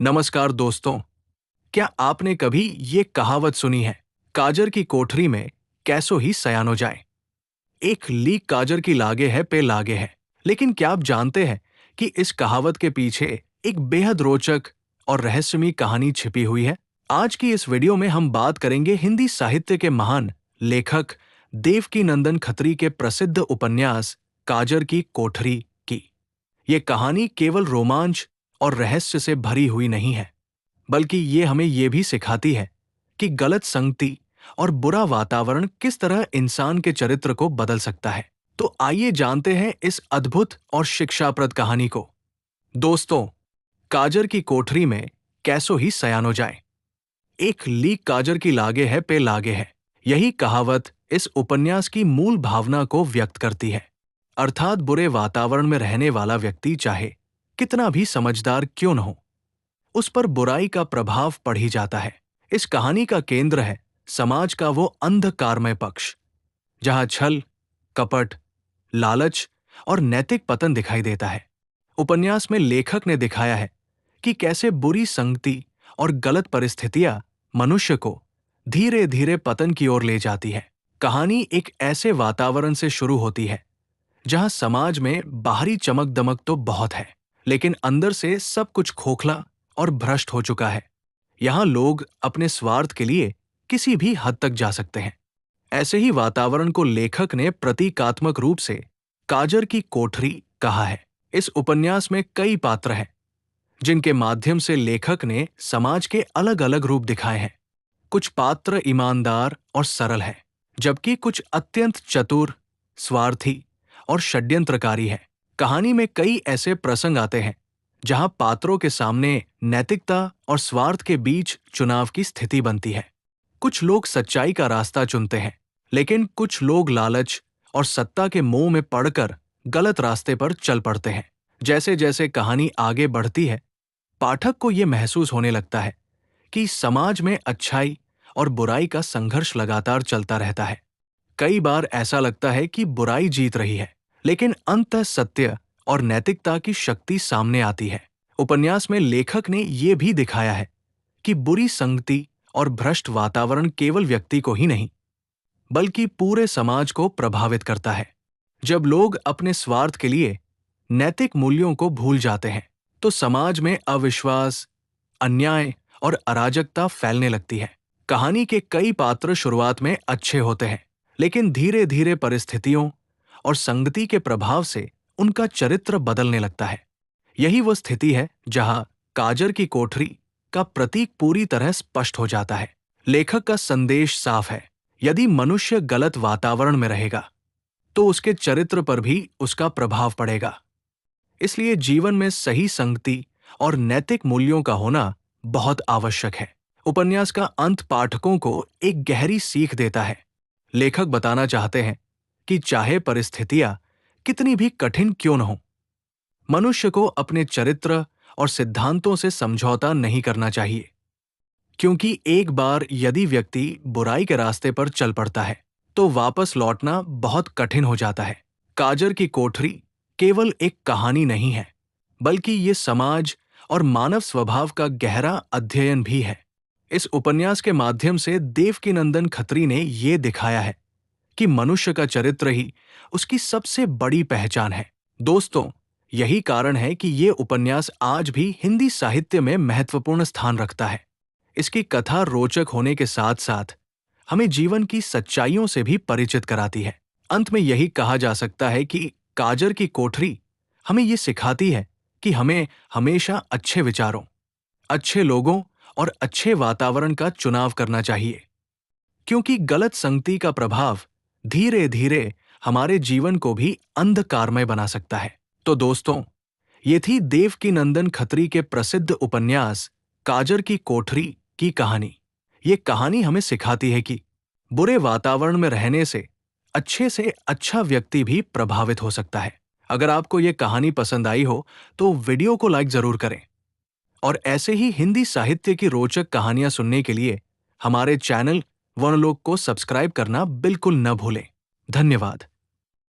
नमस्कार दोस्तों, क्या आपने कभी ये कहावत सुनी है, काजर की कोठरी में कैसो ही सयानो जाए। एक लीक काजर की लागे है पे लागे है। लेकिन क्या आप जानते हैं कि इस कहावत के पीछे एक बेहद रोचक और रहस्यमयी कहानी छिपी हुई है। आज की इस वीडियो में हम बात करेंगे हिंदी साहित्य के महान लेखक देवकीनंदन खत्री के प्रसिद्ध उपन्यास काजर की कोठरी की। ये कहानी केवल रोमांच और रहस्य से भरी हुई नहीं है, बल्कि ये हमें ये भी सिखाती है कि गलत संगति और बुरा वातावरण किस तरह इंसान के चरित्र को बदल सकता है। तो आइए जानते हैं इस अद्भुत और शिक्षाप्रद कहानी को। दोस्तों, काजर की कोठरी में कैसो ही सयानो जाए। एक लीक काजर की लागे है पे लागे है। यही कहावत इस उपन्यास की मूल भावना को व्यक्त करती है। अर्थात बुरे वातावरण में रहने वाला व्यक्ति चाहे कितना भी समझदार क्यों न हो, उस पर बुराई का प्रभाव पड़ ही जाता है। इस कहानी का केंद्र है समाज का वो अंधकारमय पक्ष, जहां छल, कपट, लालच और नैतिक पतन दिखाई देता है। उपन्यास में लेखक ने दिखाया है कि कैसे बुरी संगति और गलत परिस्थितियां मनुष्य को धीरे धीरे पतन की ओर ले जाती है। कहानी एक ऐसे वातावरण से शुरू होती है जहां समाज में बाहरी चमक दमक तो बहुत है, लेकिन अंदर से सब कुछ खोखला और भ्रष्ट हो चुका है। यहां लोग अपने स्वार्थ के लिए किसी भी हद तक जा सकते हैं। ऐसे ही वातावरण को लेखक ने प्रतीकात्मक रूप से काजर की कोठरी कहा है। इस उपन्यास में कई पात्र हैं, जिनके माध्यम से लेखक ने समाज के अलग अलग रूप दिखाए हैं। कुछ पात्र ईमानदार और सरल हैं, जबकि कुछ अत्यंत चतुर, स्वार्थी और षड्यंत्रकारी हैं। कहानी में कई ऐसे प्रसंग आते हैं जहां पात्रों के सामने नैतिकता और स्वार्थ के बीच चुनाव की स्थिति बनती है। कुछ लोग सच्चाई का रास्ता चुनते हैं, लेकिन कुछ लोग लालच और सत्ता के मोह में पड़कर गलत रास्ते पर चल पड़ते हैं। जैसे जैसे कहानी आगे बढ़ती है, पाठक को यह महसूस होने लगता है कि समाज में अच्छाई और बुराई का संघर्ष लगातार चलता रहता है। कई बार ऐसा लगता है कि बुराई जीत रही है, लेकिन अंततः सत्य और नैतिकता की शक्ति सामने आती है। उपन्यास में लेखक ने यह भी दिखाया है कि बुरी संगति और भ्रष्ट वातावरण केवल व्यक्ति को ही नहीं, बल्कि पूरे समाज को प्रभावित करता है। जब लोग अपने स्वार्थ के लिए नैतिक मूल्यों को भूल जाते हैं, तो समाज में अविश्वास, अन्याय और अराजकता फैलने लगती है। कहानी के कई पात्र शुरुआत में अच्छे होते हैं, लेकिन धीरे धीरे परिस्थितियों और संगति के प्रभाव से उनका चरित्र बदलने लगता है। यही वो स्थिति है जहां काजर की कोठरी का प्रतीक पूरी तरह स्पष्ट हो जाता है। लेखक का संदेश साफ है, यदि मनुष्य गलत वातावरण में रहेगा, तो उसके चरित्र पर भी उसका प्रभाव पड़ेगा। इसलिए जीवन में सही संगति और नैतिक मूल्यों का होना बहुत आवश्यक है। उपन्यास का अंत पाठकों को एक गहरी सीख देता है। लेखक बताना चाहते हैं कि चाहे परिस्थितियां कितनी भी कठिन क्यों न हो, मनुष्य को अपने चरित्र और सिद्धांतों से समझौता नहीं करना चाहिए, क्योंकि एक बार यदि व्यक्ति बुराई के रास्ते पर चल पड़ता है, तो वापस लौटना बहुत कठिन हो जाता है। काजर की कोठरी केवल एक कहानी नहीं है, बल्कि ये समाज और मानव स्वभाव का गहरा अध्ययन भी है। इस उपन्यास के माध्यम से देवकीनंदन खत्री ने ये दिखाया है कि मनुष्य का चरित्र ही उसकी सबसे बड़ी पहचान है। दोस्तों, यही कारण है कि ये उपन्यास आज भी हिंदी साहित्य में महत्वपूर्ण स्थान रखता है। इसकी कथा रोचक होने के साथ साथ हमें जीवन की सच्चाइयों से भी परिचित कराती है। अंत में यही कहा जा सकता है कि काजर की कोठरी हमें ये सिखाती है कि हमें हमेशा अच्छे विचारों, अच्छे लोगों और अच्छे वातावरण का चुनाव करना चाहिए, क्योंकि गलत संगति का प्रभाव धीरे धीरे हमारे जीवन को भी अंधकारमय बना सकता है। तो दोस्तों, ये थी देवकीनंदन खत्री के प्रसिद्ध उपन्यास काजर की कोठरी की कहानी। ये कहानी हमें सिखाती है कि बुरे वातावरण में रहने से अच्छा व्यक्ति भी प्रभावित हो सकता है। अगर आपको ये कहानी पसंद आई हो, तो वीडियो को लाइक जरूर करें, और ऐसे ही हिंदी साहित्य की रोचक कहानियां सुनने के लिए हमारे चैनल वनलोक को सब्सक्राइब करना बिल्कुल न भूलें। धन्यवाद।